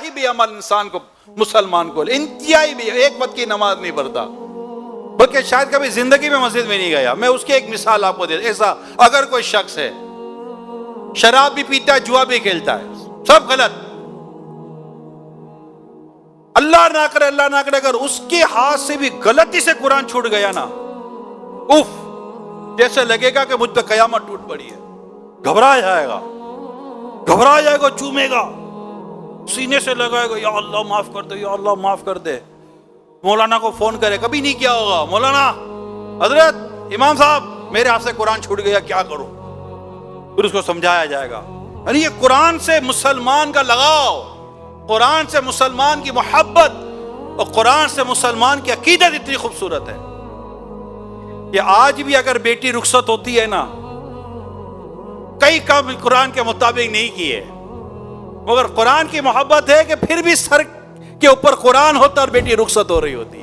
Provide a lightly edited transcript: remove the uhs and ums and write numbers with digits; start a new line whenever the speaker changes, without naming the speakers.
انتہائی بے عمل انسان کو، مسلمان کو انتہائی بھی ایک وقت کی نماز نہیں پڑھتا، بلکہ شاید کبھی زندگی میں مسجد میں نہیں گیا. میں اس کی ایک مثال آپ کو دے، ایسا اگر کوئی شخص ہے شراب بھی پیتا ہے، جوا بھی کھیلتا ہے، سب غلط، اللہ نہ کرے اگر اس کے ہاتھ سے بھی غلطی سے قرآن چھوٹ گیا نا، اف، جیسے لگے گا کہ مجھ پہ قیامت ٹوٹ پڑی ہے. گھبرا جائے گا، چومے گا، سینے سے لگائے گا، یا اللہ معاف کر دے، یا اللہ معاف کر دے. مولانا کو فون کرے، کبھی نہیں کیا ہوگا، مولانا حضرت امام صاحب میرے ہاتھ سے قرآن چھوٹ گیا، کیا کروں؟ پھر اس کو سمجھایا جائے گا. یعنی یہ قرآن سے مسلمان کا لگاؤ، قرآن سے مسلمان کی محبت اور قرآن سے مسلمان کی عقیدت اتنی خوبصورت ہے کہ آج بھی اگر بیٹی رخصت ہوتی ہے نا، کئی کام قرآن کے مطابق نہیں کیے، مگر قرآن کی محبت ہے کہ پھر بھی سر کے اوپر قرآن ہوتا اور بیٹی رخصت ہو رہی ہوتی.